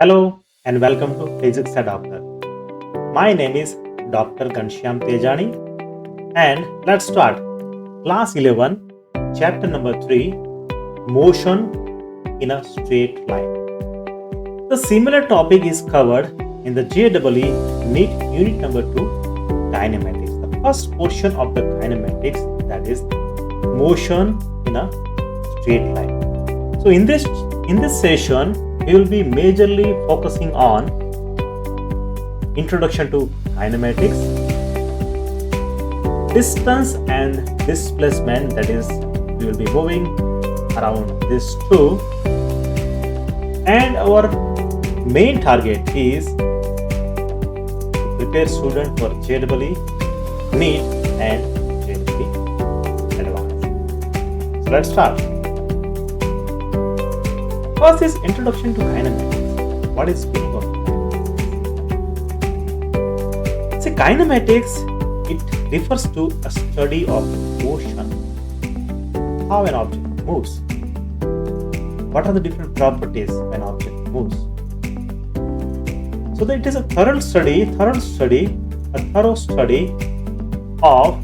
Hello and welcome to Physics Adapter. My name is Dr. Ghanshyam Tejani and let's start. Class 11, chapter number 3, Motion in a Straight Line. The similar topic is covered in the JEE NEET unit number 2, Kinematics. The first portion of the Kinematics, that is motion in a straight line. So in this session, we will be majorly focusing on introduction to kinematics, distance and displacement, that is we will be moving around this two, and our main target is to prepare student for JEE, NEET and JEE Advanced. So let's start. First is introduction to kinematics. What is meaning of kinematics? See, kinematics, it refers to a study of motion, how an object moves. What are the different properties when an object moves? So that it is a thorough study of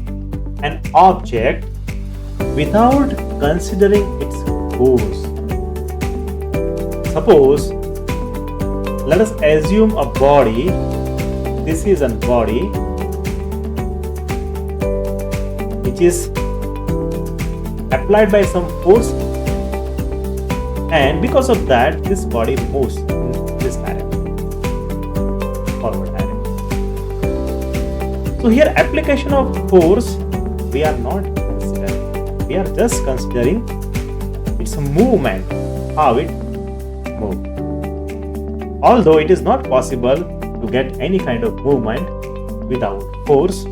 an object without considering its force. Suppose, let us assume a body. This is a body which is applied by some force, and because of that, this body moves in this direction, forward direction. So here, application of force we are not considering. We are just considering its movement, how it move. Although it is not possible to get any kind of movement without force,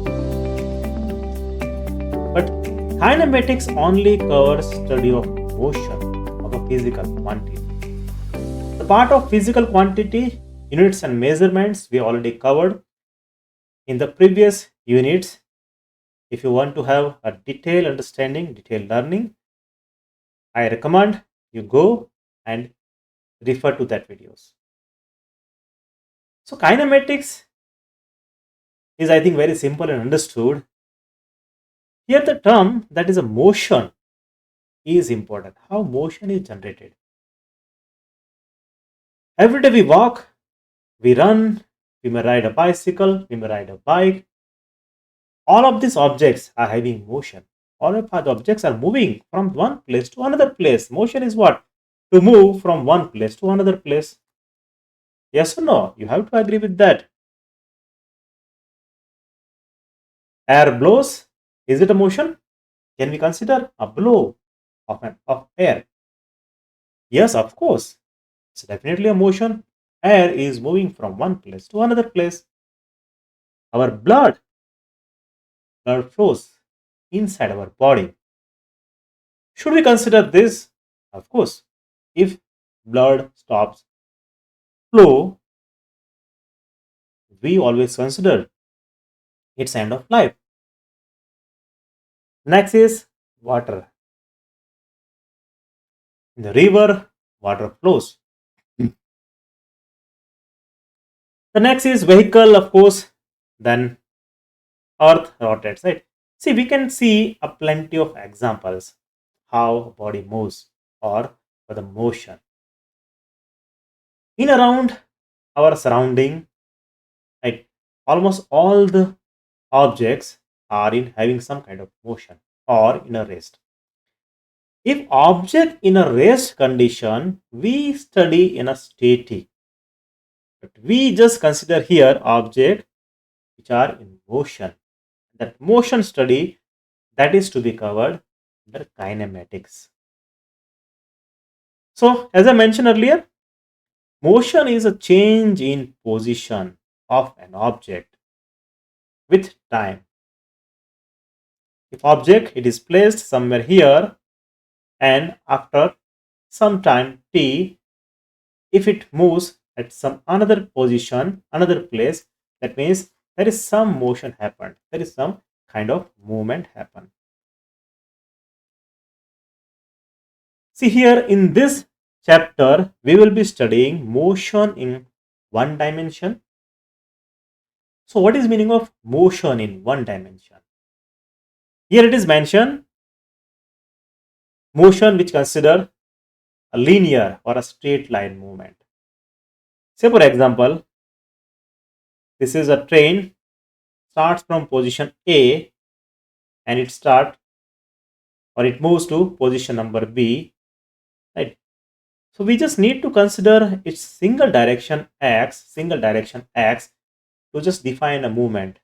but kinematics only covers study of motion of a physical quantity. The part of physical quantity, units and measurements, we already covered in the previous units. If you want to have a detailed understanding, detailed learning, I recommend you go and refer to that videos. So kinematics is, I think, very simple and understood. Here the term, that is a motion, is important. How motion is generated. Every day we walk, we run, we may ride a bicycle, we may ride a bike. All of these objects are having motion. All of the objects are moving from one place to another place. Motion is what? To move from one place to another place. Yes or no? You have to agree with that. Air blows. Is it a motion? Can we consider a blow of air? Yes, of course. It's definitely a motion. Air is moving from one place to another place. Our blood flows inside our body. Should we consider this? Of course. If blood stops flow, we always consider its end of life. Next is water. In the river, water flows. The next is vehicle, of course. Then earth rotates, right? See, we can see a plenty of examples how a body moves or for the motion. In around our surrounding, right, almost all the objects are in having some kind of motion or in a rest. If object in a rest condition, we study in a static. But we just consider here object which are in motion. That motion study, that is to be covered under kinematics. So, as I mentioned earlier, motion is a change in position of an object with time. If object, it is placed somewhere here, and after some time t, if it moves at some another position, another place, that means there is some motion happened. There is some kind of movement happened. See here in this chapter, we will be studying motion in one dimension. So what is meaning of motion in one dimension? Here it is mentioned motion which consider a linear or a straight line movement. Say for example, this is a train starts from position A and it moves to position number B, right? So we just need to consider its single direction x to just define a movement.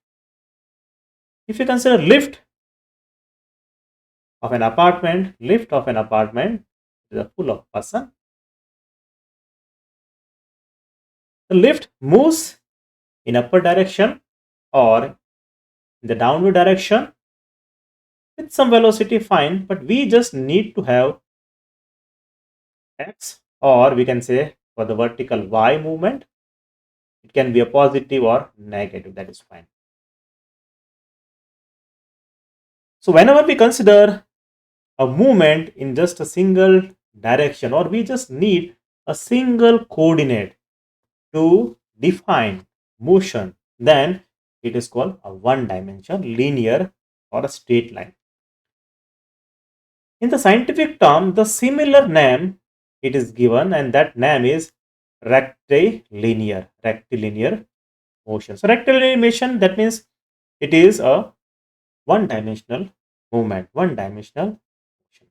If you consider lift of an apartment is a full of person. The lift moves in upper direction or in the downward direction with some velocity, fine, but we just need to have x, or we can say for the vertical y movement, it can be a positive or negative, that is fine. So whenever we consider a movement in just a single direction, or we just need a single coordinate to define motion, then it is called a one dimension, linear or a straight line. In the scientific term, the similar name it is given, and that name is rectilinear motion. So rectilinear motion, that means it is a one dimensional movement, one dimensional motion.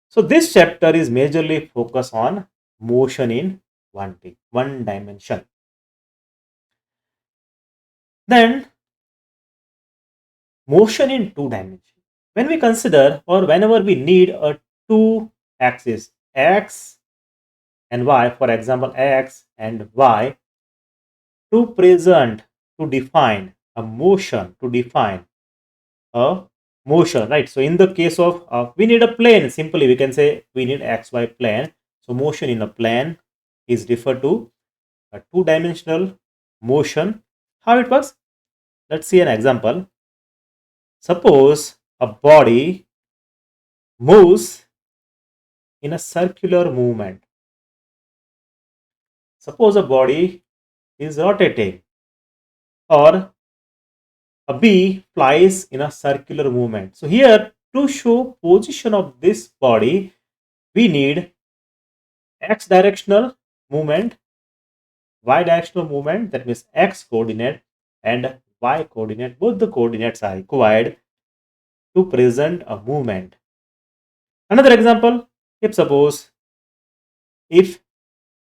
So this chapter is majorly focused on motion in one dimension. Then motion in two dimensions. When we consider, or whenever we need a two axis, x and y, for example x and y, to define a motion, right? So in the case of we need a plane, simply we can say we need xy plane. So motion in a plane is referred to a two-dimensional motion. How it works? Let's see an example. Suppose a body moves in a circular movement. Suppose a body is rotating, or a bee flies in a circular movement. So here, to show position of this body, we need x directional movement, y directional movement, that means x coordinate and y coordinate. Both the coordinates are required to present a movement. Another example, if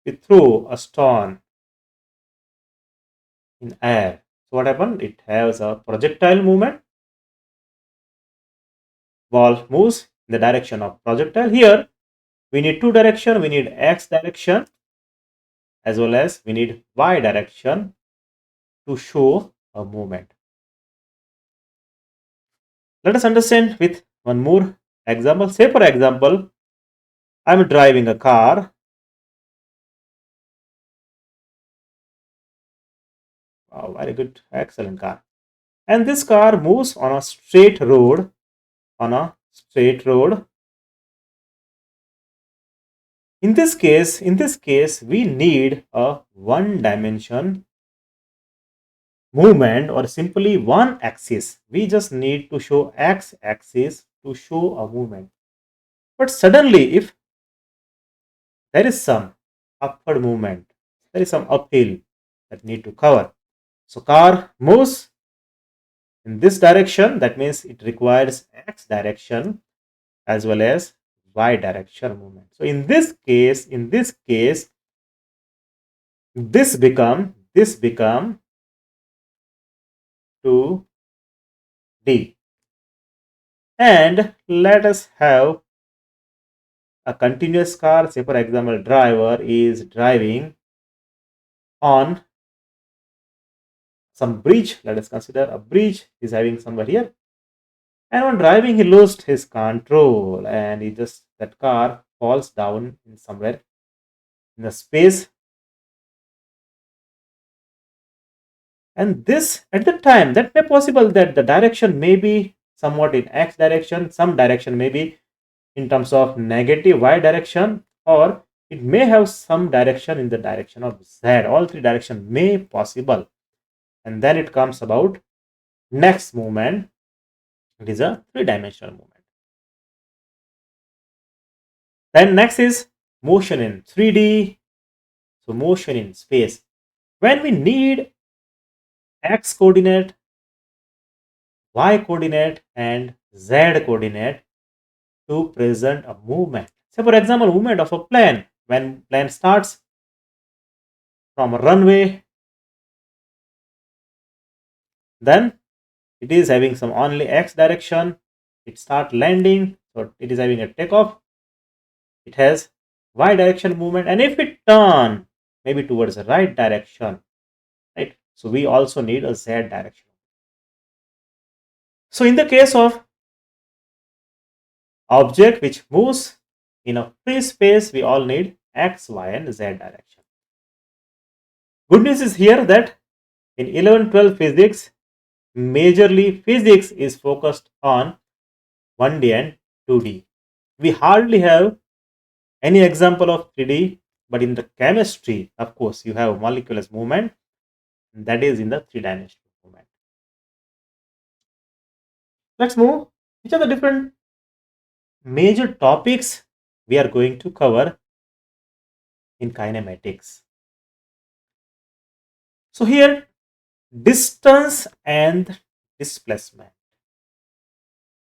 we throw a stone in air, so what happened? It has a projectile movement. Ball moves in the direction of projectile. Here we need two direction. We need x direction as well as we need y direction to show a movement. Let us understand with one more example. Say for example, I am driving a car. Wow, very good, excellent car. And this car moves on a straight road. In this case, we need a one dimension movement, or simply one axis. We just need to show x axis to show a movement. But suddenly, if there is some upward movement, there is some uphill that need to cover. So car moves in this direction, that means it requires x direction as well as y direction movement. So in this case, this become 2D. And let us have a continuous car. Say for example, driver is driving on some bridge. Let us consider a bridge is having somewhere here, and on driving he lost his control and that car falls down in somewhere in the space. And this, at the time, that may possible that the direction may be somewhat in x direction, some direction may be in terms of negative y direction, or it may have some direction in the direction of z. All three directions may possible. And then it comes about next movement. It is a three-dimensional movement. Then next is motion in 3D. So motion in space. When we need x coordinate, y coordinate and z coordinate to present a movement. Say for example, movement of a plane. When plane starts from a runway, then it is having some only x direction. It start landing, so it is having a takeoff. It has y direction movement, and if it turn maybe towards the right direction, right? So we also need a z direction. So in the case of object which moves in a free space, we all need x, y, and z direction. Good news is here that in 11-12 physics, majorly physics is focused on 1D and 2D. We hardly have any example of 3D, but in the chemistry, of course, you have molecular movement, that is in the three-dimensional movement. Let's move. Which are the different major topics we are going to cover in kinematics? So here, distance and displacement.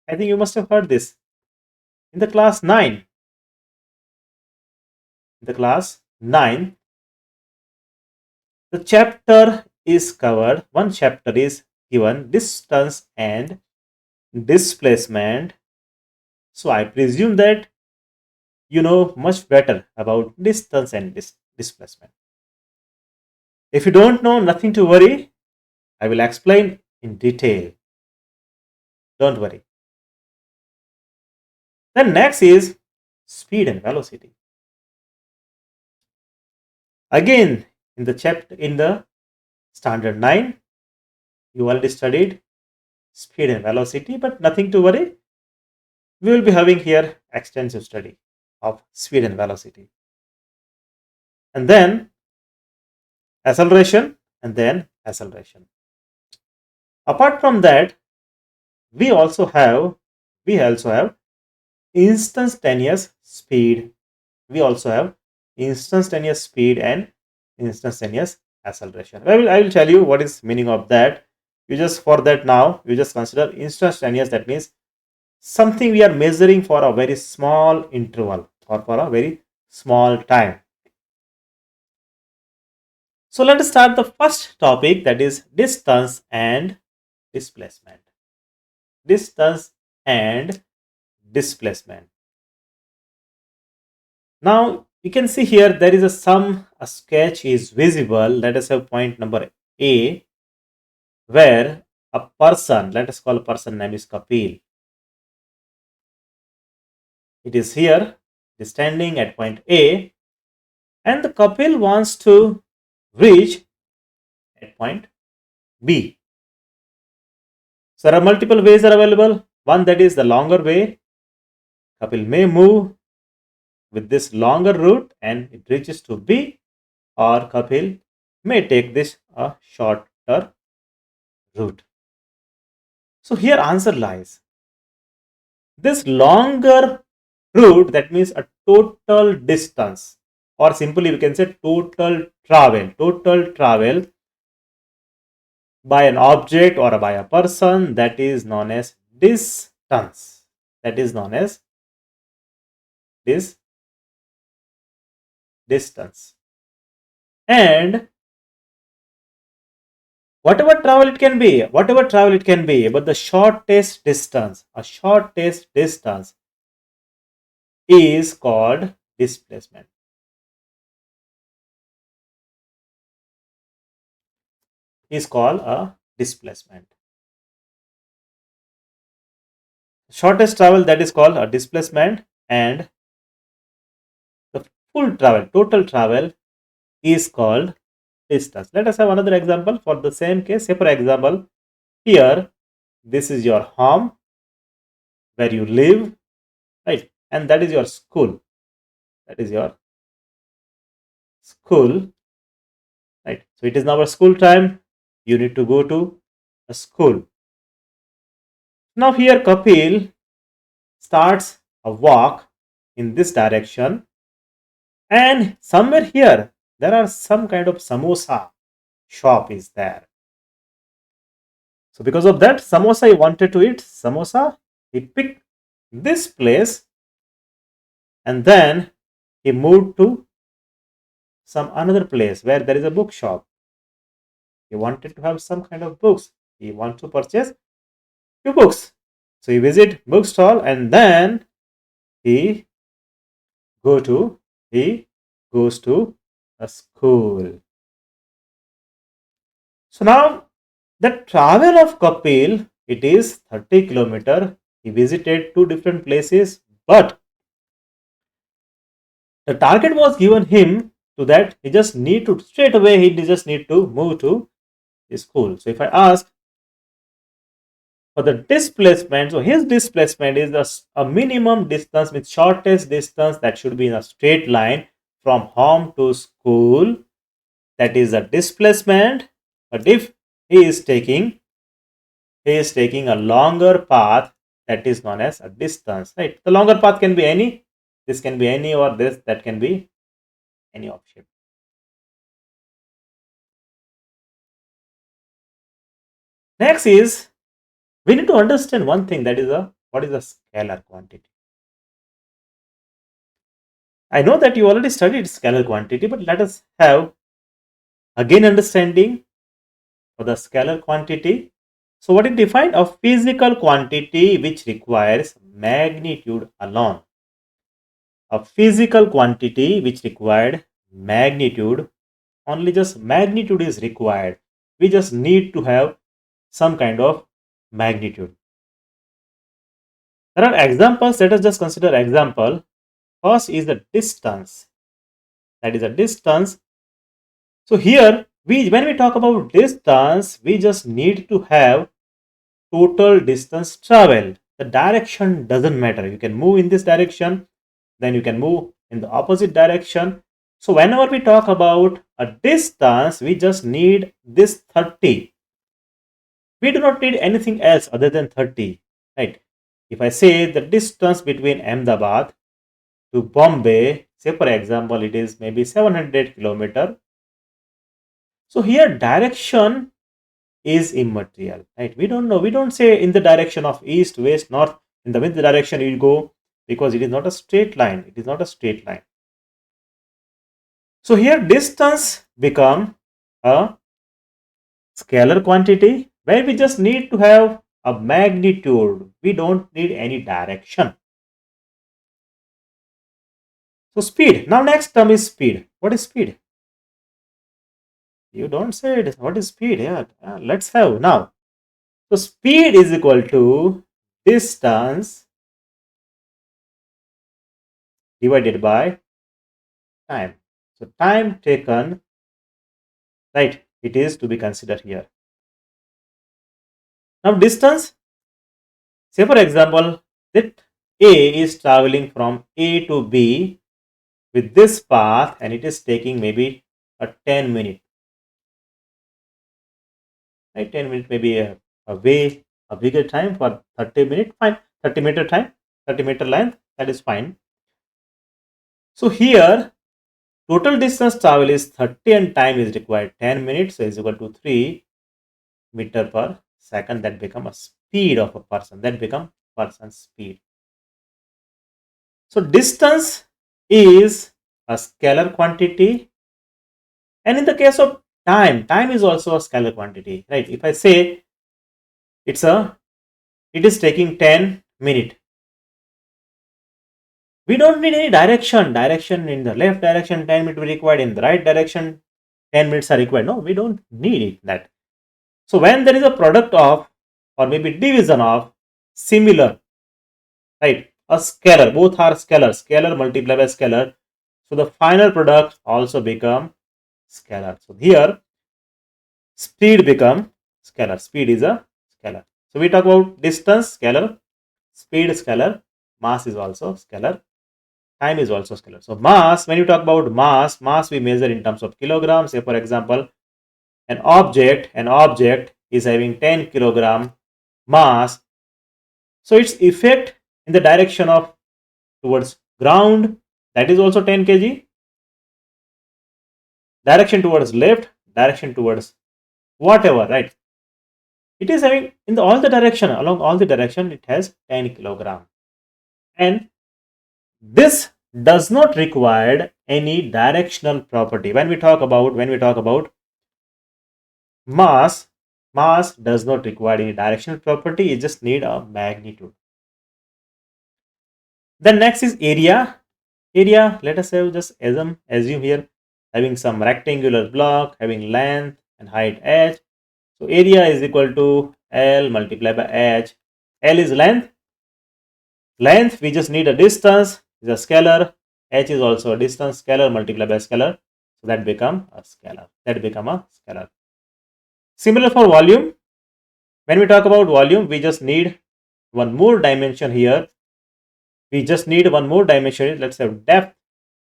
I think you must have heard this in the class 9. In the class 9, the chapter is covered. One chapter is given, distance and displacement. So I presume that you know much better about distance and displacement. If you don't know, nothing to worry. I will explain in detail. Don't worry. Then next is speed and velocity. Again, in the standard 9, you already studied speed and velocity, but nothing to worry. We will be having here extensive study of speed and velocity. And then acceleration and then acceleration. Apart from that, we also have instantaneous speed. We also have instantaneous speed and instantaneous acceleration. I will tell you what is meaning of that. You just for that now you just consider instantaneous. That means something we are measuring for a very small interval or for a very small time. So let us start the first topic, that is distance and displacement. Distance and displacement. Now you can see here there is a sketch is visible. Let us have point number A, where a person, let us call a person name is Kapil. It is here, it is standing at point A, and the Kapil wants to reach at point B. So there are multiple ways are available. One, that is the longer way. Kapil may move with this longer route and it reaches to B, or Kapil may take this a shorter route. So here answer lies. This longer route, that means a total distance, or simply we can say total travel by an object or by a person, that is known as distance. That is known as this distance. And whatever travel it can be, but the shortest distance, is called displacement. Is called a displacement. Shortest travel, that is called a displacement, and the total travel is called distance. Let us have another example for the same case. Say for example, here this is your home where you live, right? And that is your school. That is your school, right? So it is now a school time. You need to go to a school. Now here Kapil starts a walk in this direction, and somewhere here there are some kind of samosa shop is there. So because of that samosa, he wanted to eat samosa. He picked this place and then he moved to some another place where there is a bookshop. He wanted to have some kind of books. He wants to purchase few books. So he visit bookstall and then he go to he goes to a school. So now the travel of Kapil, it is 30 kilometer. He visited two different places, but the target was given him to that he just need to straight away he just need to move to the school. So if I ask for the displacement, so his displacement is a minimum distance with shortest distance that should be in a straight line from home to school. That is a displacement. But if he is taking a longer path, that is known as a distance, right? The longer path can be any, this can be any, or this that can be any option. Next is we need to understand one thing, that is a what is a scalar quantity. I know that you already studied scalar quantity, but let us have again understanding for the scalar quantity. So what it defined? A physical quantity which requires magnitude alone. A physical quantity which required magnitude, only just magnitude is required. We just need to have some kind of magnitude. There are examples. Let us just consider example. First is the distance. That is a distance. So here when we talk about distance, we just need to have total distance travel. The direction doesn't matter. You can move in this direction, then you can move in the opposite direction. So whenever we talk about a distance, we just need this 30. We do not need anything else other than 30, right? If I say the distance between Ahmedabad to Bombay, say for example, it is maybe 700 kilometer. So here direction is immaterial, right? We don't know. We don't say in the direction of east, west, north, in the which direction you go, because it is not a straight line. It is not a straight line. So here distance become a scalar quantity where we just need to have a magnitude. We don't need any direction. So speed. Now next term is speed. What is speed? You don't say it. What is speed? Yeah, let's have now. So speed is equal to distance divided by time. So time taken, right? It is to be considered here. Now distance. Say for example that A is traveling from A to B with this path and it is taking maybe a 10 minute, right? 10 minutes maybe a way a bigger time for 30 minute, fine. 30 meter time, 30 meter length, that is fine. So here total distance travel is 30 and time is required 10 minutes, so is equal to 3 meter per second. That become a speed of a person, that become person's speed. So distance is a scalar quantity, and in the case of time is also a scalar quantity, right? If I say it is taking 10 minutes, we don't need any direction in the left direction 10 minutes required, in the right direction 10 minutes are required. No, we don't need it that. So when there is a product of or maybe division of similar, right, a scalar, both are scalar multiplied by scalar, so the final product also become scalar. So here speed become scalar. Speed is a scalar. So we talk about distance scalar, speed scalar, mass is also scalar. Time is also scalar. So mass, when you talk about mass we measure in terms of kilograms. Say for example, an object is having 10 kilogram mass. So its effect in the direction of towards ground, that is also 10 kg. Direction towards left, direction towards whatever, right? It is having in all the direction, along all the direction, it has 10 kilogram. And this does not require any directional property. When we talk about mass, mass does not require any directional property. You just need a magnitude. Then next is area. Area, let us have just assume here having some rectangular block having length and height h. So area is equal to L multiplied by h. L is length. Length, we just need a distance, is a scalar. H is also a distance, scalar multiplied by scalar. So that become a scalar. Similar for volume. When we talk about volume, we just need one more dimension here. Let's have depth.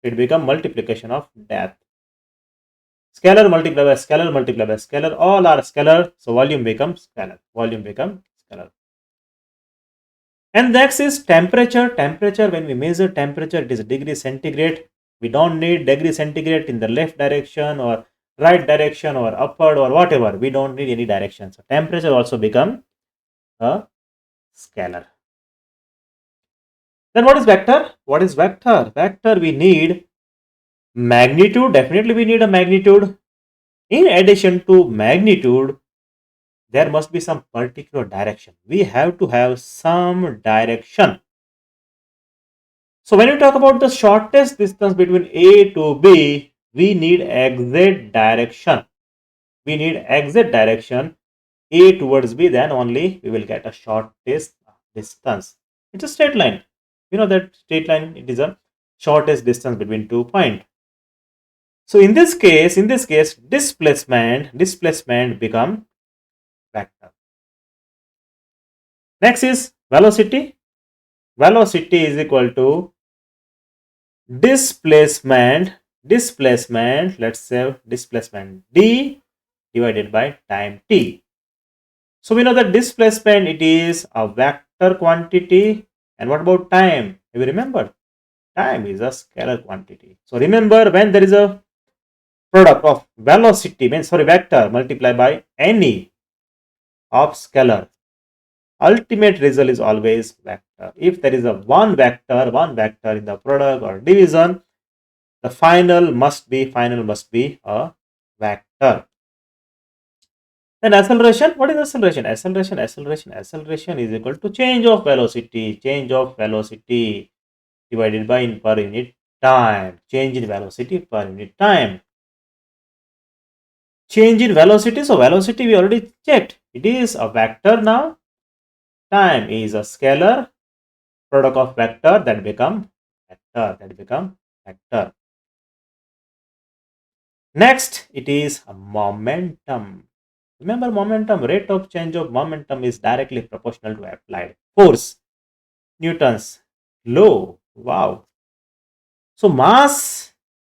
It become multiplication of depth. Scalar multiplied by scalar multiplied by scalar. All are scalar. So volume becomes scalar. And next is temperature. Temperature, when we measure temperature, it is degree centigrade. We don't need degree centigrade in the left direction or right direction or upward or whatever. We don't need any direction. So temperature also become a scalar. Then what is vector? Vector, we need magnitude. Definitely we need a magnitude. In addition to magnitude, there must be some particular direction. We have to have some direction. So when you talk about the shortest distance between A to B, we need exit direction. A towards B, then only we will get a shortest distance. It's a straight line. You know that straight line, it is a shortest distance between 2 points. So in this case, displacement become vector. Next is velocity. Velocity is equal to displacement, let's say displacement d divided by time t. So we know that displacement, it is a vector quantity. And what about time? If you remember, time is a scalar quantity. So remember, when there is a product of vector multiplied by any of scalar, ultimate result is always vector. If there is a one vector in the product or division, the final must be a vector. Then acceleration, what is acceleration? Acceleration is equal to change of velocity divided by per unit time. Change in velocity per unit time. Change in velocity, so velocity we already checked. It is a vector now. Time is a scalar. Product of vector, that become vector. Next, it is a momentum. Remember, momentum, rate of change of momentum is directly proportional to applied force. Newton's law. Wow. So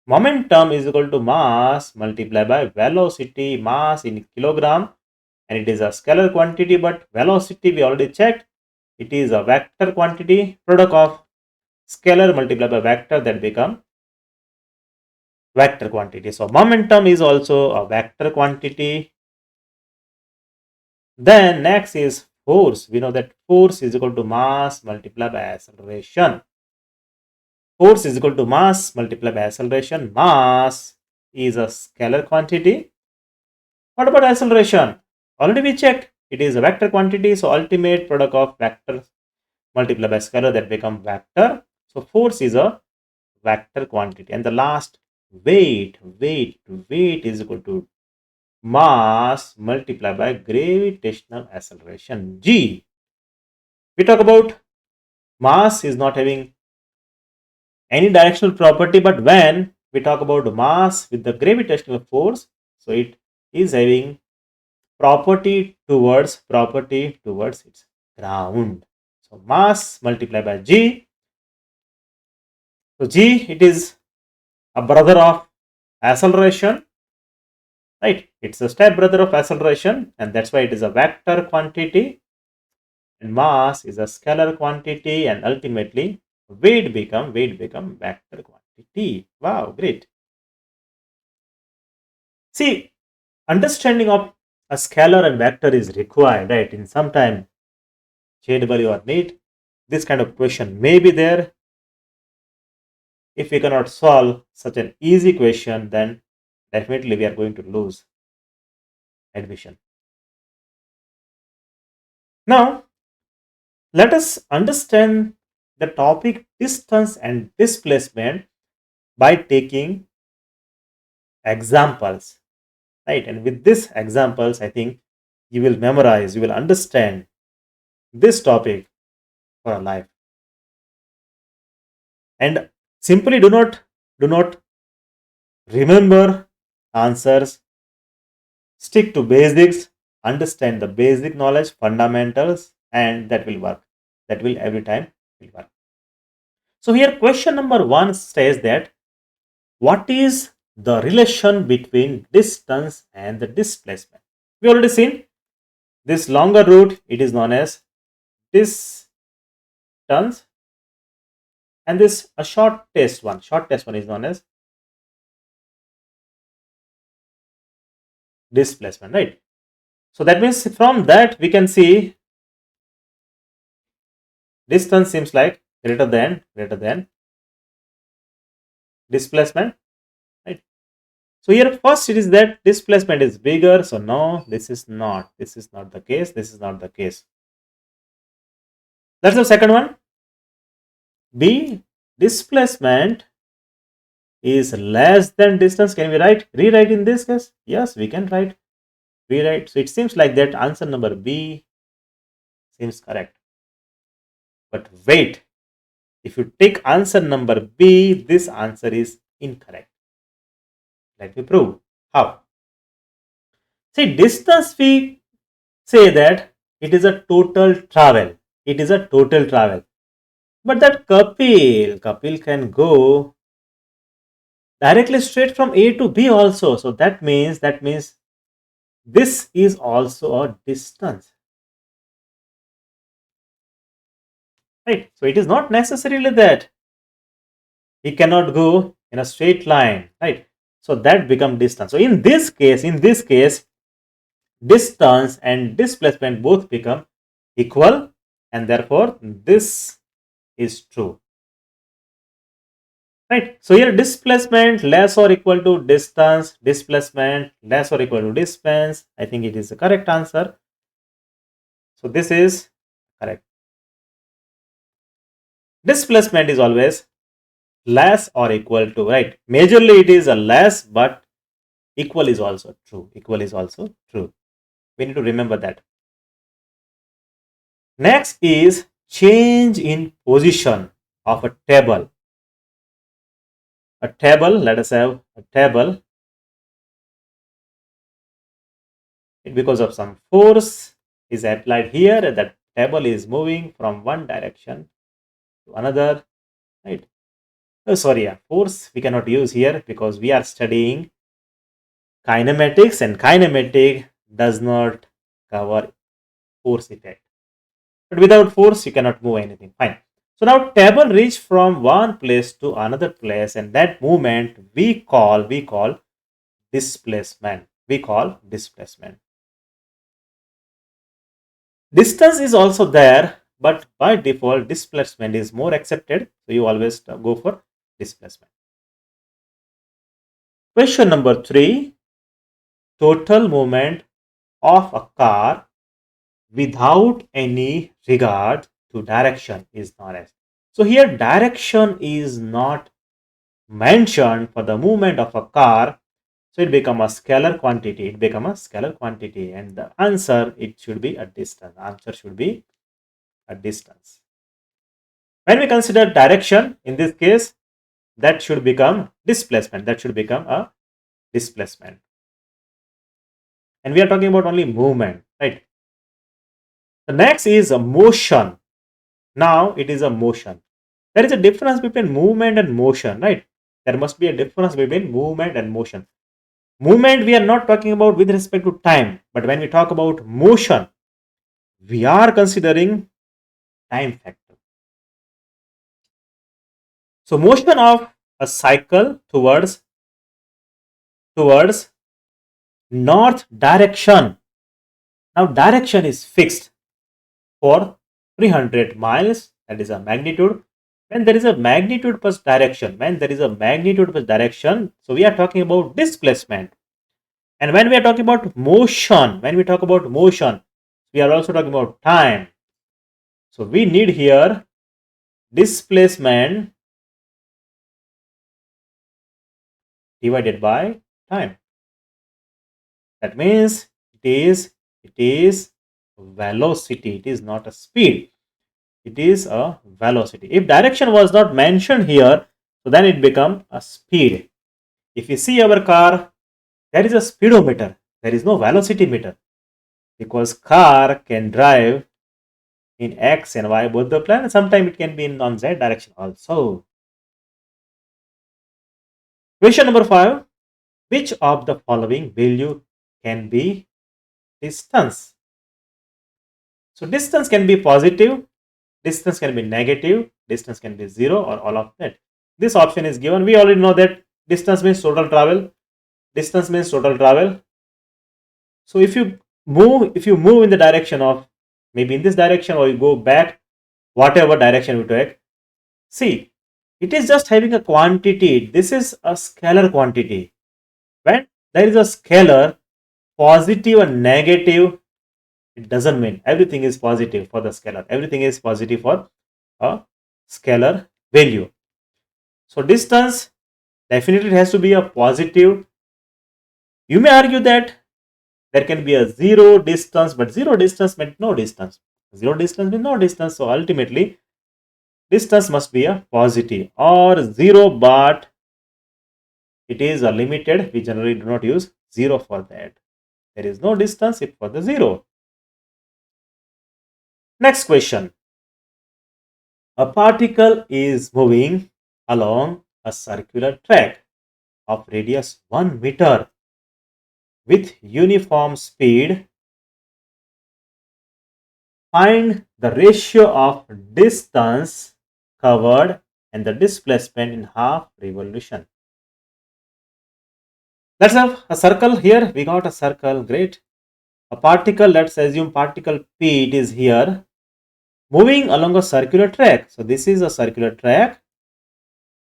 momentum is equal to mass multiplied by velocity, mass in kilogram, and it is a scalar quantity, but velocity we already checked. It is a vector quantity. Product of scalar multiplied by vector, that become vector quantity. So momentum is also a vector quantity. Then next is force. We know that force is equal to mass multiplied by acceleration. Force is equal to mass multiplied by acceleration. Mass is a scalar quantity. What about acceleration? Already we checked. It is a vector quantity. So ultimate product of vector multiplied by scalar, that become vector. So force is a vector quantity. And the last, weight is equal to mass multiplied by gravitational acceleration, g. We talk about mass is not having any directional property, but when we talk about mass with the gravitational force, so it is having property towards its ground. So mass multiplied by g, So G, it is a brother of acceleration, right? It's a step brother of acceleration, and that's why it is a vector quantity. And mass is a scalar quantity, and ultimately weight become vector quantity. Wow, great. See, understanding of a scalar and vector is required, right? In some time, JEE or NEET, this kind of question may be there. If we cannot solve such an easy question, then definitely we are going to lose admission. Now, let us understand the topic distance and displacement by taking examples, right? And with these examples, I think you will memorize, you will understand this topic for a life. And simply do not remember answers, stick to basics, understand the basic knowledge, fundamentals, and that will work. That will every time will work. So here question number 1 says that what is the relation between distance and the displacement? We already seen this longer route, it is known as distance, and this a short test one is known as displacement, right? So that means from that we can see distance seems like greater than displacement, right? So here first it is that displacement is bigger, so no, this is not the case, this is not the case. That's the second one. B, displacement is less than distance. Can we rewrite in this case? Yes, we can rewrite. So it seems like that answer number B seems correct. But wait, if you take answer number B, this answer is incorrect. Let me prove how. See, distance we say that it is a total travel. It is a total travel. But that Kapil can go directly straight from A to B also. So that means this is also a distance. Right? So it is not necessarily that he cannot go in a straight line, right? So that become distance. So in this case, distance and displacement both become equal, and therefore this is true, right? So here displacement less or equal to distance, displacement less or equal to distance. I think it is the correct answer. So this is correct. Displacement is always less or equal to, right? Majorly it is a less, but equal is also true. Equal is also true. We need to remember that. Next is change in position of a table. A table, let us have a table. Because of some force is applied here, that table is moving from one direction to another, right? Oh, sorry, force we cannot use here because we are studying kinematics, and kinematic does not cover force effect. But without force, you cannot move anything. Fine. So now table reach from one place to another place, and that movement we call displacement. We call displacement. Distance is also there, but by default, displacement is more accepted. So you always go for displacement. Question number 3. Total movement of a car without any regard to direction is known as. So here direction is not mentioned for the movement of a car. So it become a scalar quantity. And the answer, it should be a distance. Answer should be a distance. When we consider direction, in this case, that should become displacement. That should become a displacement. And we are talking about only movement, right? The next is a motion. Now it is a motion. There is a difference between movement and motion, right? There must be a difference between movement and motion. Movement we are not talking about with respect to time, but when we talk about motion, we are considering time factor. So motion of a cycle towards north direction. Now direction is fixed for 300 miles, that is a magnitude. When there is a magnitude plus direction, so we are talking about displacement. And when we are talking about motion, we are also talking about time. So we need here displacement divided by time. That means it is velocity. It is not a speed. It is a velocity. If direction was not mentioned here, so then it become a speed. If you see our car, there is a speedometer. There is no velocity meter because car can drive in X and Y both the plane. Sometimes it can be in on Z direction also. Question number 5. Which of the following value can be distance? So distance can be positive, distance can be negative, distance can be 0 or all of that. This option is given. We already know that distance means total travel. Distance means total travel. So if you move in the direction of maybe in this direction or you go back, whatever direction you take, see, it is just having a quantity. This is a scalar quantity. When there is a scalar, positive and negative, it doesn't mean everything is positive for the scalar. Everything is positive for a scalar value. So distance definitely has to be a positive. You may argue that there can be a zero distance, but zero distance meant no distance. Zero distance means no distance. So ultimately, distance must be a positive or zero, but it is a limited. We generally do not use zero for that. There is no distance if for the zero. Next question. A particle is moving along a circular track of radius 1 meter with uniform speed. Find the ratio of distance covered and the displacement in half revolution. Let's have a circle here. We got a circle. Great. A particle, let's assume particle P, it is here, moving along a circular track. So this is a circular track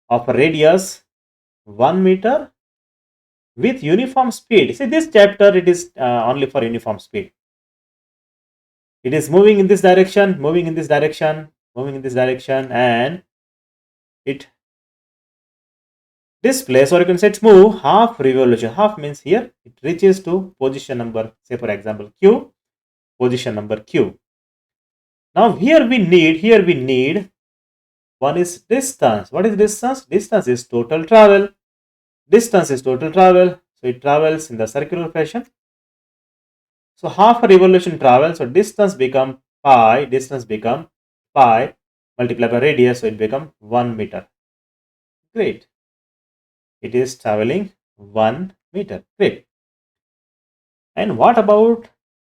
of a radius 1 meter with uniform speed. See, this chapter, it is only for uniform speed. It is moving in this direction, moving in this direction, moving in this direction, and it displays, or you can say it's move half revolution. Half means here it reaches to position number, say for example Q, position number Q. Now here we need one is distance. What is distance? Distance is total travel. Distance is total travel. So it travels in the circular fashion. So half a revolution travel. So distance become pi. Distance become pi multiplied by radius. So it become 1 meter. Great. It is traveling 1 meter. Great. And what about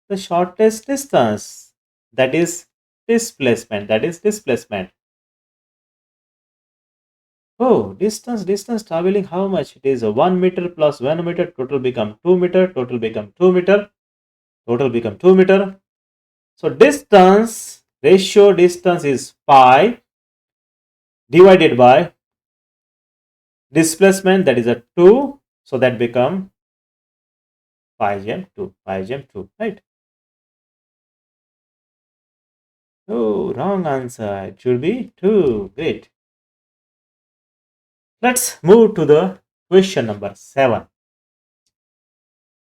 the shortest distance? That is displacement. Oh, distance traveling how much? It is 1 meter plus 1 meter, total become 2 meter, total become 2 meter, total become 2 meter. So distance, ratio distance is pi divided by displacement, that is a 2. So that become pi gem 2, right? Oh, wrong answer. It should be 2. Great. Let's move to the question number 7.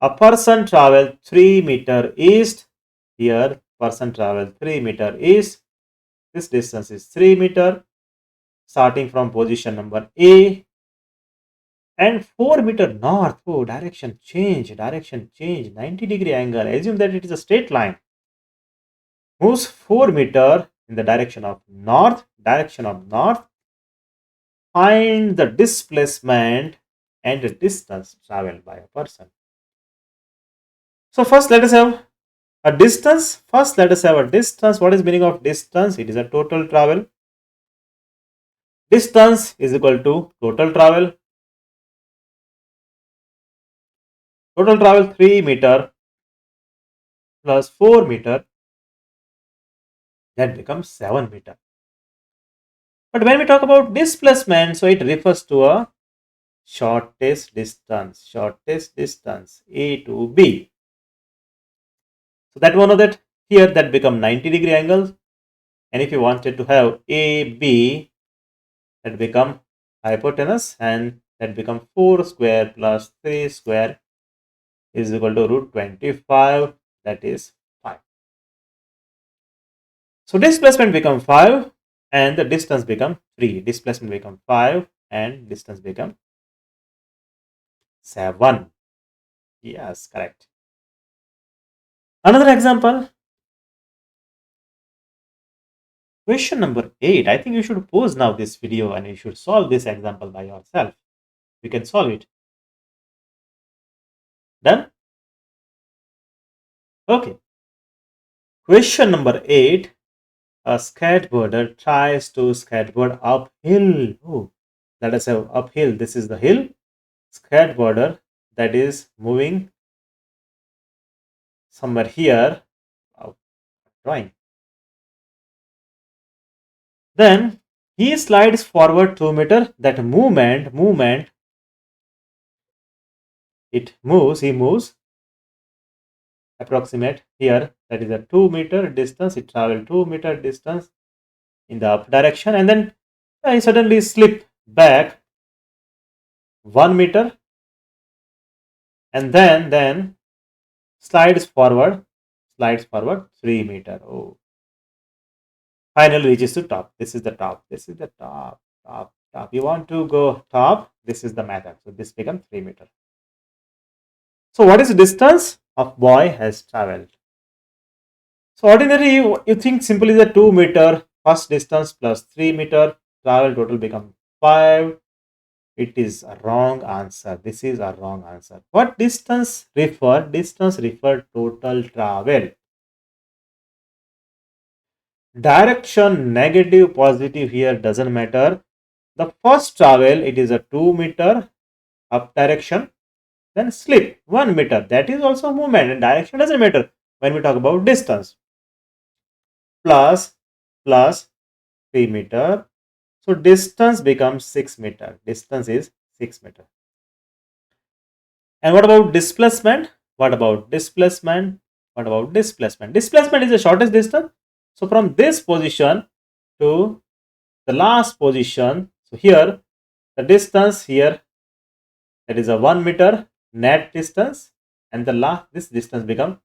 A person travel 3 meter east. Here, person travel 3 meter east. This distance is 3 meter. Starting from position number A. And 4 meter north. Oh, direction change. 90-degree angle. Assume that it is a straight line. Moves 4 meter in the direction of north, find the displacement and the distance traveled by a person. So first let us have a distance. First let us have a distance. What is meaning of distance? It is a total travel. Distance is equal to total travel. Total travel 3 meter plus 4 meter, that becomes 7 meter. But when we talk about displacement, so it refers to a shortest distance, A to B. So that one of that here, that become 90-degree angle. And if you wanted to have AB, that become hypotenuse, and that become 4 square plus 3 square is equal to root 25, that is 5. So displacement become 5 and the distance become 3. Displacement become 5 and distance become 7. Yes, correct. Another example, question number 8. I think you should pause now this video and you should solve this example by yourself. You can solve it. Done? Okay. Question number 8. A skateboarder tries to skateboard uphill. Oh, let us have uphill. This is the hill. Skateboarder that is moving somewhere here. Drawing. Then he slides forward 2 meter. That movement, it moves, he moves. Approximate here, that is a 2 meter distance. It traveled 2 meter distance in the up direction, and then he suddenly slip back 1 meter, and then slides forward 3 meter. Oh, finally reaches to top. This is the top. Top. You want to go top, this is the method. So this becomes 3 meter. So what is the distance of boy has traveled? So ordinarily you think simply the 2 meter first distance plus 3 meter travel total become 5. It is a wrong answer. This is a wrong answer. What distance refer? Distance refer total travel. Direction negative positive here doesn't matter. The first travel, it is a 2 meter up direction. Then slip 1 meter. That is also movement, and direction doesn't matter when we talk about distance. Plus 3 meter. So distance becomes 6 meter. Distance is 6 meter. And what about displacement? Displacement is the shortest distance. So from this position to the last position, so here the distance here, that is a 1 meter net distance, and the last this distance become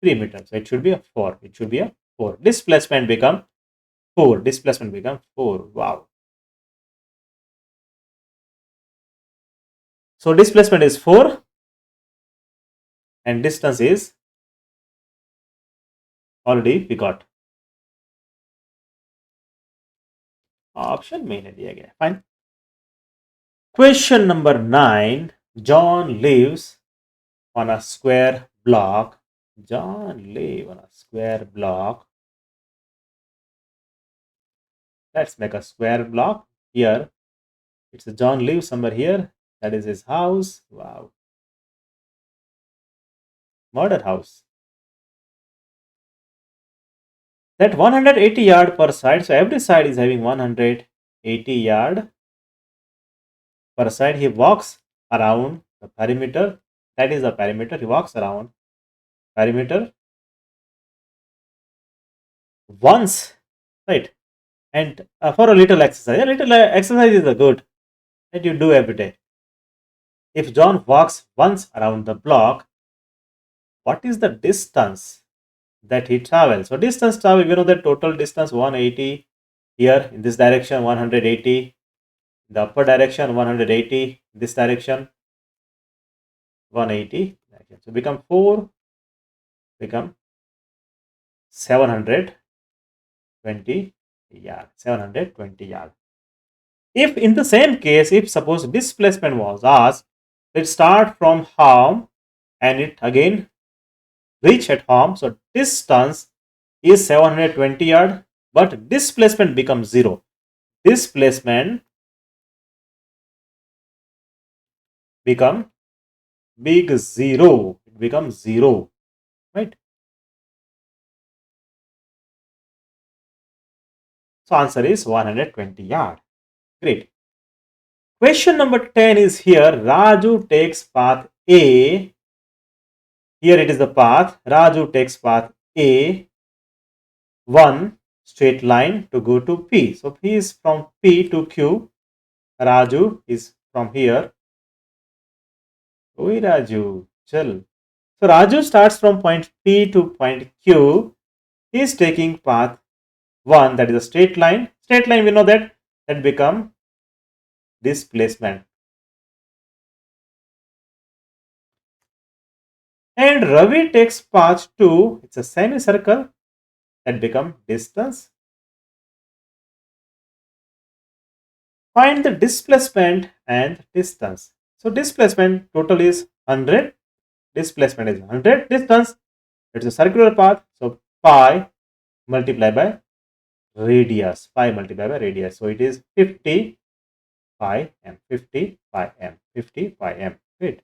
3 meters. So it should be a 4. Displacement become 4. Wow. So displacement is 4 and distance is already we got. Option main दिया गया. Fine. Question number 9. John lives on a square block. Let's make a square block. Here, it's a John lives somewhere here. That is his house. Wow. Murder house. That 180 yard per side. So every side is having 180 yard per side. He walks around the perimeter. That is the perimeter. He walks around perimeter once, right? And for a little exercise. A little exercise is a good that you do every day. If John walks once around the block, what is the distance that he travels? So distance travel, we know that total distance 180 here in this direction, 180 in the upper direction, 180 this direction, 180. So become 4, become 700. 20 yard. 720 yard. If in the same case, if suppose displacement was asked, it start from home and it again reach at home. So distance is 720 yard, but displacement becomes 0. Displacement become big 0. It becomes 0, right? So answer is 120 yard. Great. Question number 10 is here. Raju takes path A. Here it is the path. Raju takes path A, one straight line to go to P. So P is from P to Q. Raju is from here. Oi Raju, chal. So Raju starts from point P to point Q. He is taking path 1, that is a straight line. Straight line, we know that become displacement. And Ravi takes path 2, it's a semicircle, that become distance. Find the displacement and distance. So displacement total is 100, displacement is 100, distance, it's a circular path, so pi multiplied by radius, pi multiplied by radius, so it is 50 pi m, 50 pi m, 50 pi m. Great.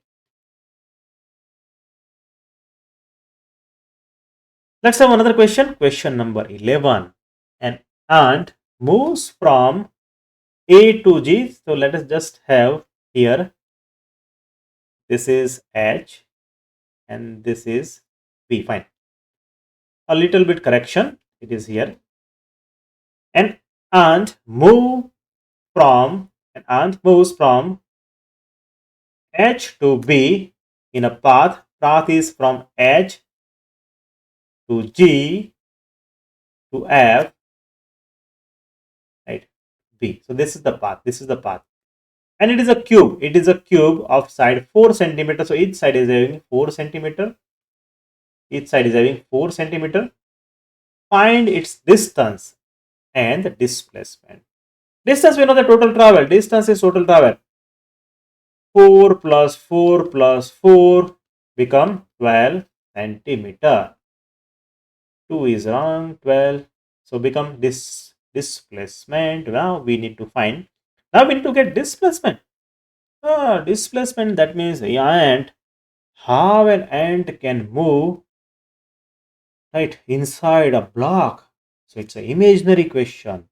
Let's have another question. Question number 11. An ant moves from A to G. So let us just have here, this is H and this is P. Fine. A little bit correction. It is here. An ant moves from H to B in a path. Path is from H to G to F, right? B. So this is the path. This is the path. And it is a cube. It is a cube of side 4 centimeter. So each side is having 4 centimeter. Each side is having 4 centimeter. Find its distance and the displacement. Distance, we know the total travel. Distance is total travel. 4 plus 4 plus 4 become 12 centimeter. 2 is wrong, 12. So become this displacement. Now we need to find. Now we need to get displacement. Displacement, that means the ant. How an ant can move right inside a block. So it's an imaginary question.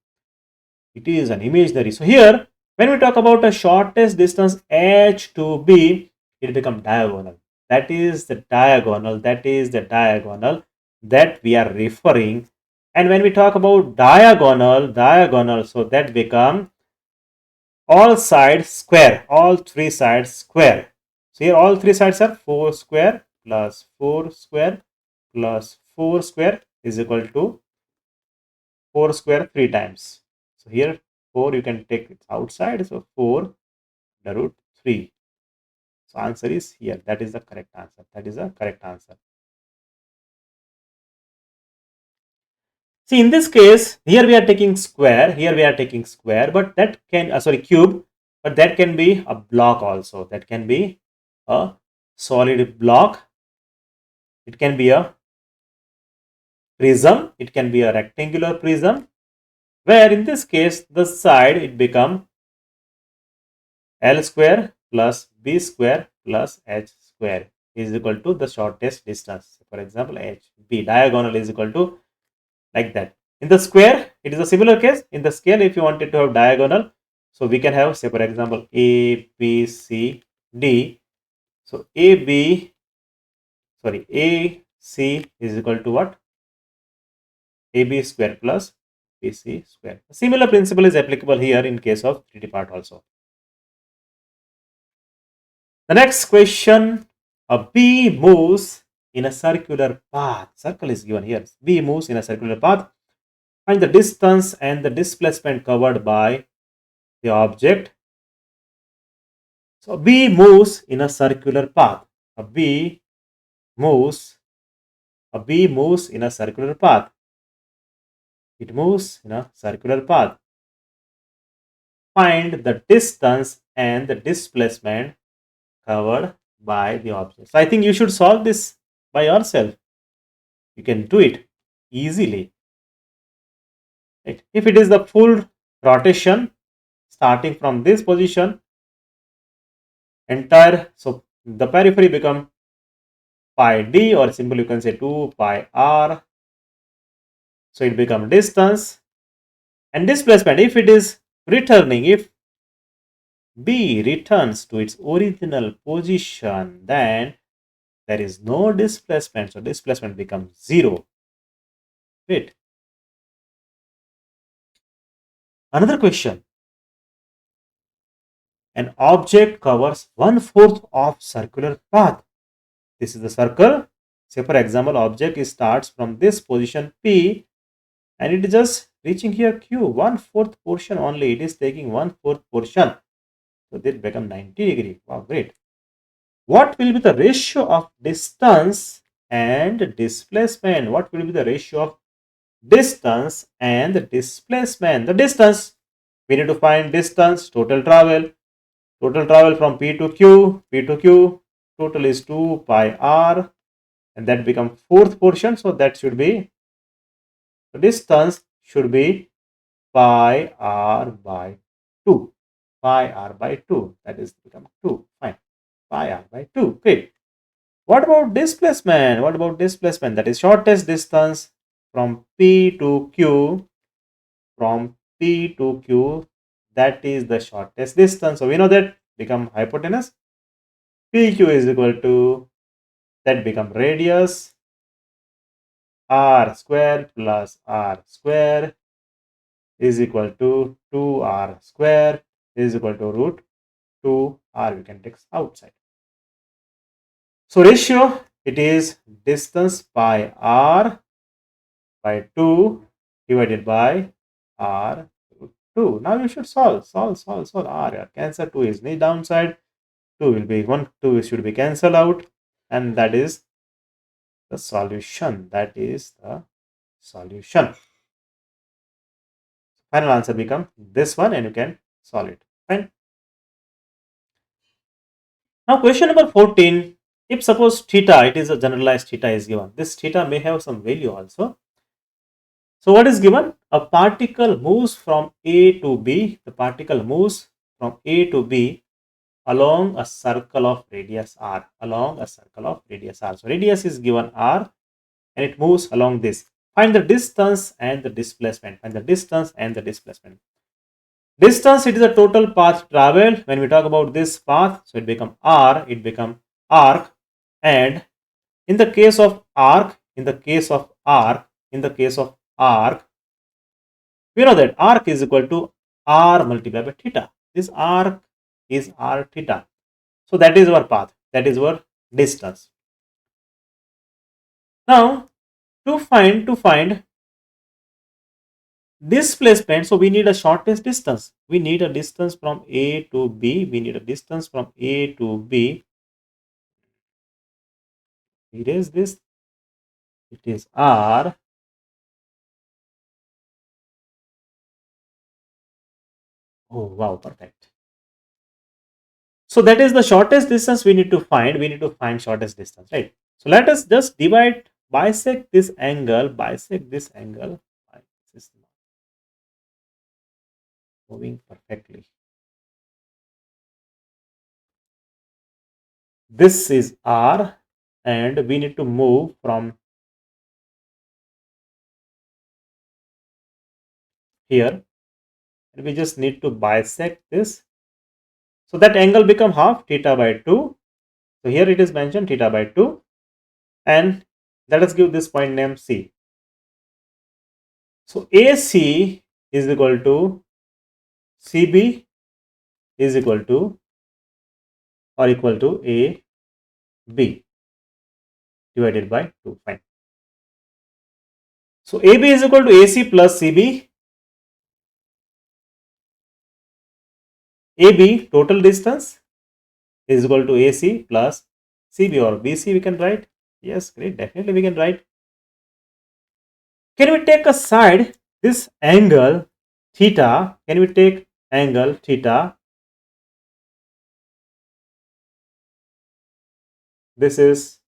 It is an imaginary. So here, when we talk about a shortest distance H to B, it becomes diagonal. That is the diagonal. That is the diagonal that we are referring. And when we talk about diagonal, so that become all sides square. All three sides square. So here all three sides are 4 square plus 4 square plus 4 square is equal to 4 square 3 times. So here 4 you can take it outside. So 4 the root 3. So answer is here. That is the correct answer. That is the correct answer. See, in this case, here we are taking square. Here we are taking square, but that can, cube. But that can be a block also. That can be a solid block. It can be a prism. It can be a rectangular prism. Where in this case, the side it become L square plus B square plus H square is equal to the shortest distance. For example, H B diagonal is equal to like that. In the square, it is a similar case. In the scale, if you wanted to have diagonal, so we can have, say for example, A, B, C, D. So A, C is equal to what? AB square plus BC square. A similar principle is applicable here in case of 3D part also. The next question, a bee moves in a circular path. Circle is given here. Bee moves in a circular path. Find the distance and the displacement covered by the object. So, a bee moves in a circular path. A bee moves in a circular path. It moves in a circular path. Find the distance and the displacement covered by the object. So I think you should solve this by yourself. You can do it easily. Right? If it is the full rotation starting from this position, so the periphery become pi d, or simply you can say 2 pi r. So it becomes distance. And displacement, if it is returning, if B returns to its original position, then there is no displacement. So displacement becomes 0. Wait. Another question. An object covers 1/4 of circular path. This is the circle. Say for example, object starts from this position P and it is just reaching here Q. 1/4 portion only. It is taking 1/4 portion. So this becomes 90 degree. Wow, great. What will be the ratio of distance and displacement? What will be the ratio of distance and displacement? The distance, we need to find distance, total travel. Total travel from P to Q, total is 2 pi r, and that becomes fourth portion. So that should be, the distance should be pi r by 2. Pi r by 2, that is become 2. Fine. Pi r by 2. Great. What about displacement? What about displacement? That is shortest distance from P to Q. From P to Q, that is the shortest distance. So we know that become hypotenuse. PQ is equal to, that become radius, r square plus r square is equal to 2r square is equal to root 2r. We can take outside. So ratio, it is distance pi r by 2 divided by r root 2. Now you should solve r. Cancel 2 is the downside. 2 will be 1, 2 should be cancelled out, and that is the solution. That is the solution. Final answer become this one, and you can solve it. Fine. Now question number 14. If suppose theta, it is a generalized theta is given. This theta may have some value also. So what is given? A particle moves from A to B. The particle moves from A to B along a circle of radius r. Along a circle of radius r. So radius is given r, and it moves along this. Find the distance and the displacement. Find the distance and the displacement. Distance, it is the total path traveled. When we talk about this path, so it become r, it become arc. And in the case of arc, we know that arc is equal to r multiplied by theta. This arc is r theta. So that is our path. That is our distance. Now to find displacement, so we need a shortest distance. We need a distance from A to B. Erase this. It is R. Oh wow, perfect. So that is the shortest distance we need to find. We need to find shortest distance, right? So let us just bisect this angle. This is moving perfectly. This is R, and we need to move from here, and we just need to bisect this. So that angle become half, theta by 2. So here it is mentioned theta by 2, and let us give this point name C. So AC is equal to CB is equal to AB divided by 2. Fine. So AB is equal to AC plus CB. AB, total distance, is equal to AC plus CB, or BC we can write. Yes, great, definitely we can write. Can we take a side this angle theta, can we take angle theta? This is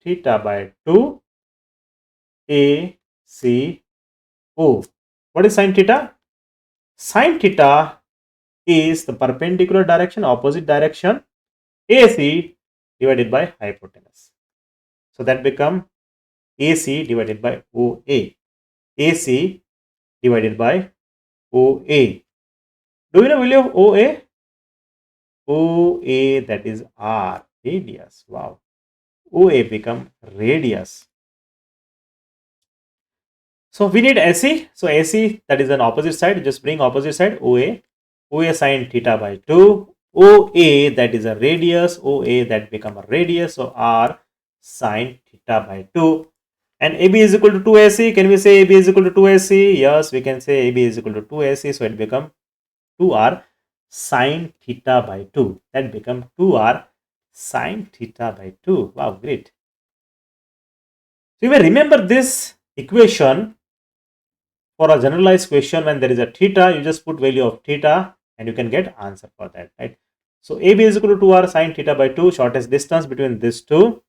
theta by 2 A C O. What is sine theta? Sine theta is the perpendicular direction, opposite direction, AC divided by hypotenuse. So that become AC divided by OA. AC divided by OA. Do you know value of OA? OA, that is R, radius. Wow. OA become radius. So we need AC. So AC, that is an opposite side. Just bring opposite side, OA. OA sine theta by 2. OA, that is a radius. OA, that become a radius. So R sine theta by 2. And AB is equal to 2AC. Can we say AB is equal to 2AC? Yes, we can say AB is equal to 2AC. So it become 2R sine theta by 2. That become 2R sine theta by 2. Wow, great. So you may remember this equation for a generalized question. When there is a theta, you just put value of theta and you can get answer for that, right? So AB is equal to 2R sine theta by 2, shortest distance between these two,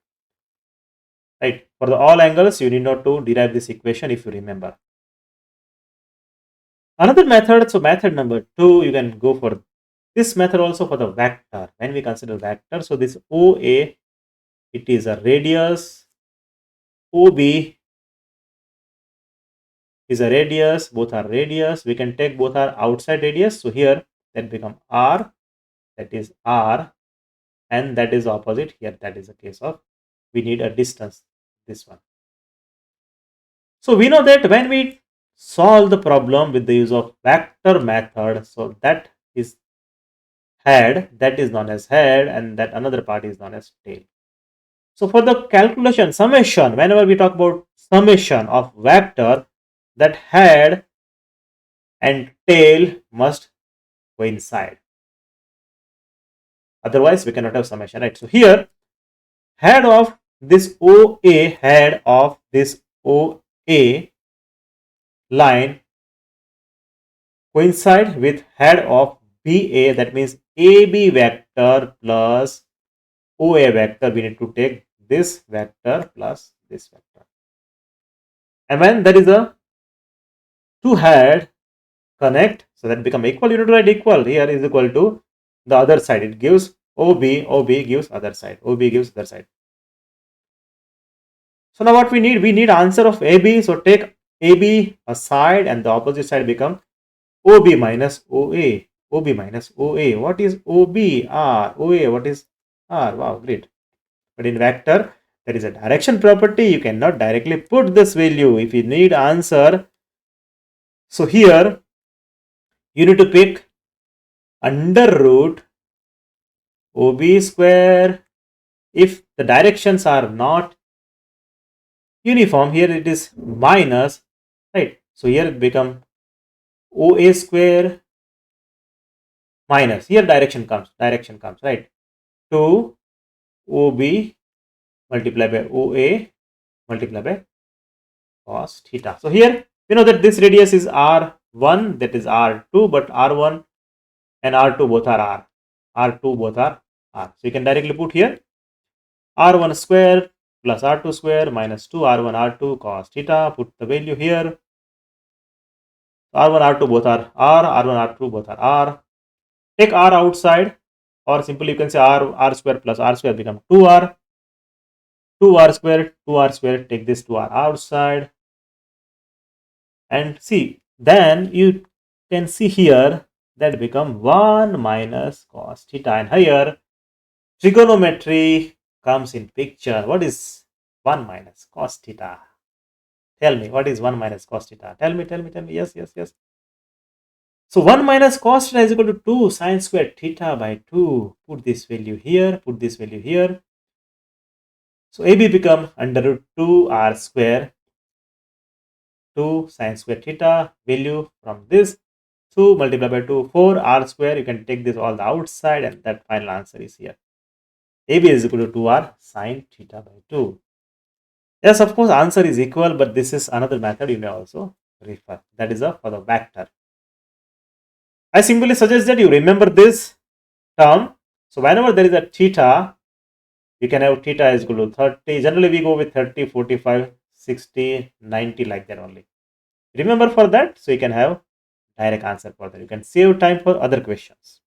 right? For the all angles, you need not to derive this equation if you remember. Another method, so method number 2, you can go for this method also for the vector. When we consider vector, so this OA, it is a radius, OB is a radius, both are radius. We can take both are outside radius. So here that become R, that is R, and that is opposite here. That is the case of we need a distance, this one. So we know that when we solve the problem with the use of vector method, so that is head, that is known as head, and that another part is known as tail. So for the calculation, summation, whenever we talk about summation of vector, that head and tail must coincide. Otherwise, we cannot have summation, right? So here, head of this OA, head of this OA line coincide with head of BA, that means AB vector plus OA vector. We need to take this vector plus this vector. And when there is a two head connect, so that become equal, you need to write equal. Here is equal to the other side. It gives OB, OB gives other side, OB gives other side. So now what we need answer of AB. So take AB aside and the opposite side become OB minus OA. OB minus OA. What is OB? R. OA, what is R? Wow, great. But in vector, there is a direction property. You cannot directly put this value if you need answer. So here, you need to pick under root OB square. If the directions are not uniform, here it is minus, right? So here it become OA square minus, here direction comes, right? 2 OB multiplied by OA multiplied by cos theta. So here we know that this radius is R1, that is R2, but R1 and R2 both are R. R2 both are R. So you can directly put here R1 square plus R2 square minus 2 R1 R2 cos theta. Put the value here. R1 R2 both are R. R1 R2 both are R. Take R outside, or simply you can say R square plus R square become 2R. 2R square, take this 2R outside. And see, then you can see here that become 1 minus cos theta. And here trigonometry comes in picture. What is 1 minus cos theta? Tell me, what is 1 minus cos theta? Tell me. Yes. So 1 minus cos theta is equal to 2 sine square theta by 2. Put this value here, put this value here. So AB become under root 2R square, 2 sine square theta, value from this 2 multiplied by 2, 4R square. You can take this all the outside and that final answer is here. AB is equal to 2R sine theta by 2. Yes, of course, answer is equal, but this is another method you may also refer. That is for the vector. I simply suggest that you remember this term. So whenever there is a theta, you can have theta is equal to 30. Generally, we go with 30, 45, 60, 90 like that only. Remember for that, so you can have direct answer for that. You can save time for other questions.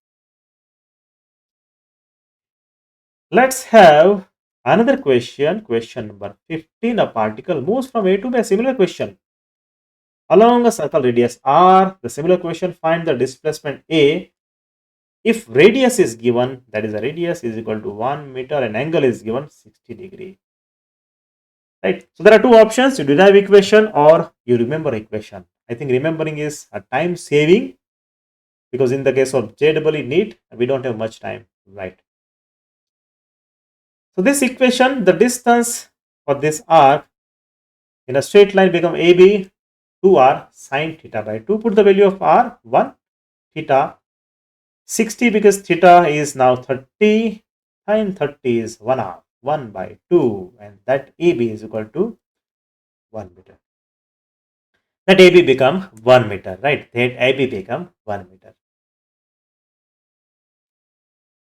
Let's have another question. Question number 15. A particle moves from A to B. A similar question. Along a circle radius r, the similar question, find the displacement A. If radius is given, that is the radius is equal to 1 meter and angle is given 60 degree. Right. So there are two options. You derive equation or you remember equation. I think remembering is a time saving because in the case of JEE NEET, we don't have much time. Right. So this equation, the distance for this arc in a straight line become AB 2r sine theta by 2. Put the value of r 1, theta 60 because theta is now 30, sine 30 is 1 half, 1 by 2, and that AB is equal to 1 meter. That AB become 1 meter, right? That AB become 1 meter.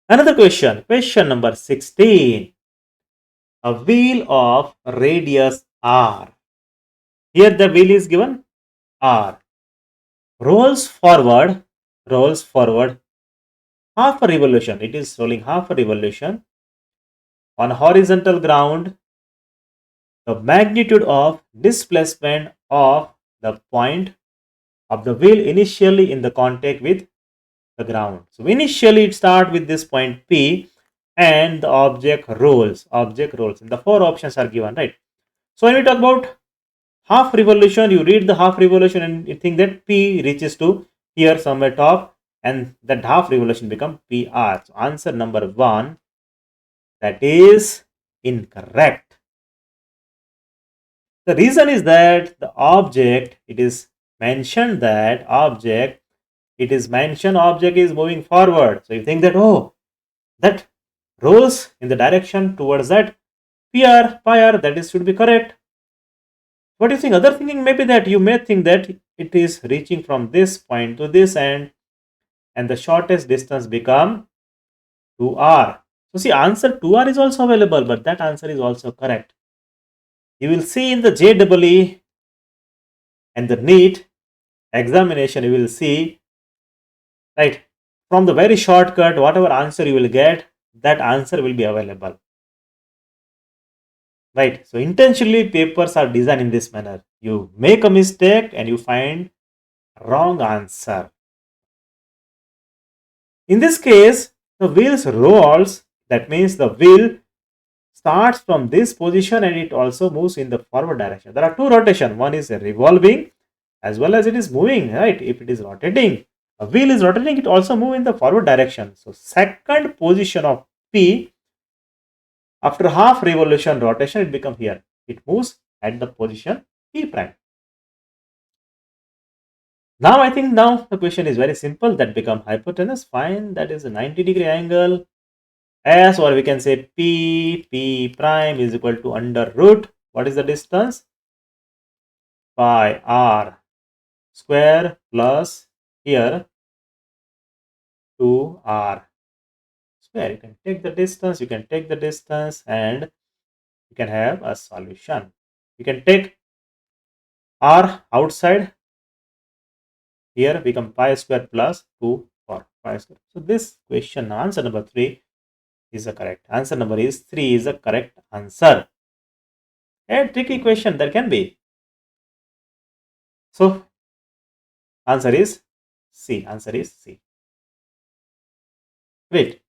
Another question, question number 16. A wheel of radius r. Here the wheel is given r. Rolls forward half a revolution. It is rolling half a revolution on horizontal ground. The magnitude of displacement of the point of the wheel initially in the contact with the ground. So initially it starts with this point P and the object rolls. And the four options are given, right? So when we talk about half revolution, you read the half revolution and you think that P reaches to here somewhere top and that half revolution become PR. So answer number 1, that is incorrect. The reason is that the object, it is mentioned that object is moving forward. So you think that, oh, that rolls in the direction towards that PR, that is should be correct. What do you think? Other thinking may be that you may think that it is reaching from this point to this end and the shortest distance become 2r. So see, answer 2r is also available, but that answer is also correct. You will see in the JEE and the NEET examination, you will see, right, from the very shortcut, whatever answer you will get, that answer will be available. Right. So intentionally papers are designed in this manner. You make a mistake and you find wrong answer. In this case, the wheels rolls. That means the wheel starts from this position and it also moves in the forward direction. There are two rotation. One is revolving as well as it is moving, right? If it is rotating, a wheel is rotating, it also moves in the forward direction. So second position of P, after half revolution rotation, it becomes here. It moves at the position P prime. Now I think now the question is very simple. That become hypotenuse. Fine. That is a 90-degree angle. S, or we can say P prime is equal to under root. What is the distance? Pi r square plus here 2r square. You can take the distance, and you can have a solution. You can take r outside. Here become pi square plus 2 for pi square. So this question, answer number 3 is the correct. Answer number is 3 is the correct answer. A tricky question there can be. So answer is C. Wait.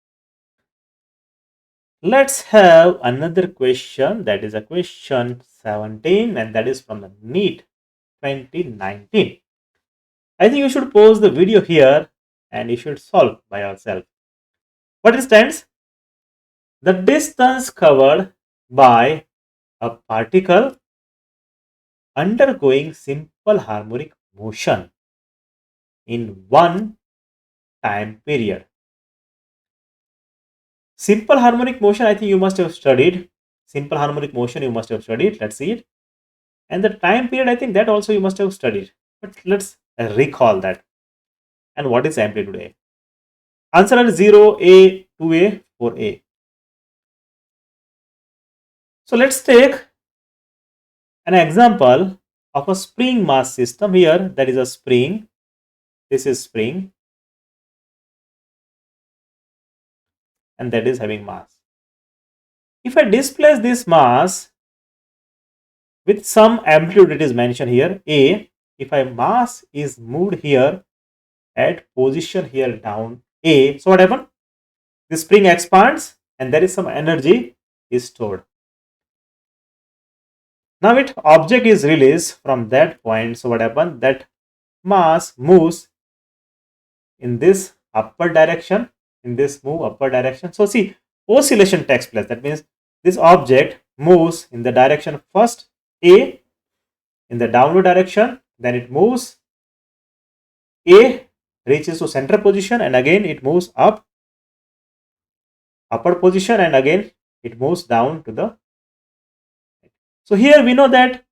Let's have another question. That is a question 17 and that is from the NEET 2019. I think you should pause the video here and you should solve by yourself. What it stands? The distance covered by a particle undergoing simple harmonic motion in one time period. Simple harmonic motion, I think you must have studied. Simple harmonic motion you must have studied. Let's see it. And the time period, I think that also you must have studied. But let's recall that. And what is amplitude A? Answer is 0A, 2A, 4A. So let's take an example of a spring mass system. Here that is a spring. This is spring, and that is having mass. If I displace this mass with some amplitude, it is mentioned here A. If my mass is moved here at position here down A, so what happens? The spring expands and there is some energy is stored. Now it object is released from that point. So what happens? That mass moves in this upper direction, in this move upper direction. So see, oscillation takes place. That means this object moves in the direction first A, in the downward direction, then it moves A, reaches to center position, and again it moves up upper position, and again it moves down to the. So here we know that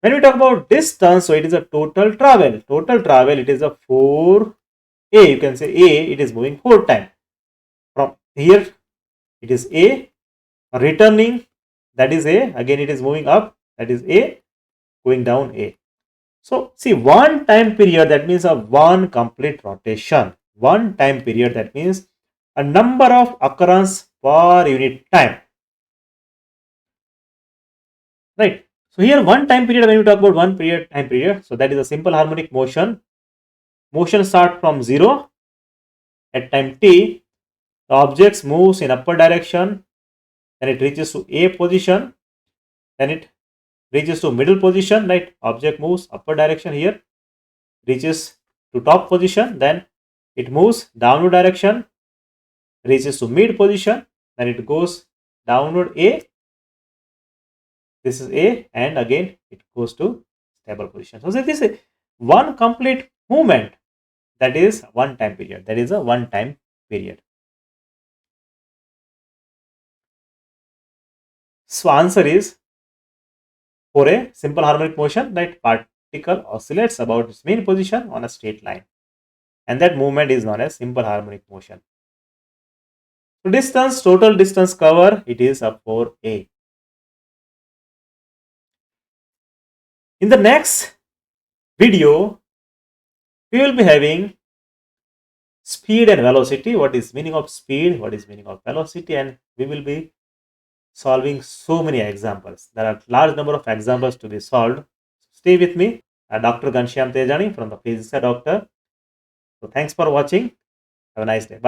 when we talk about distance, so it is a total travel. Total travel, it is a 4A. You can say A, it is moving 4 times. From here, it is A. Returning, that is A. Again, it is moving up, that is A. Going down A. So see, one time period, that means a one complete rotation. One time period, that means a number of occurrence per unit time. Right. So here one time period, when we talk about one time period, so that is a simple harmonic motion. Motion starts from 0 at time t. The object moves in upper direction, then it reaches to A position, then it reaches to middle position, right? Object moves upper direction here, reaches to top position, then it moves downward direction, reaches to mid position, then it goes downward A. This is A, and again it goes to stable position. So this is one complete movement. That is one time period. That is a one time period. So answer is, for a simple harmonic motion, that particle oscillates about its mean position on a straight line, and that movement is known as simple harmonic motion. So distance, total distance cover, it is a 4A. In the next video, we will be having speed and velocity. What is meaning of speed? What is meaning of velocity? And we will be solving so many examples. There are large number of examples to be solved. Stay with me, Dr. Ghanshyam Tejani from the Physics Doctor. So thanks for watching. Have a nice day. Bye.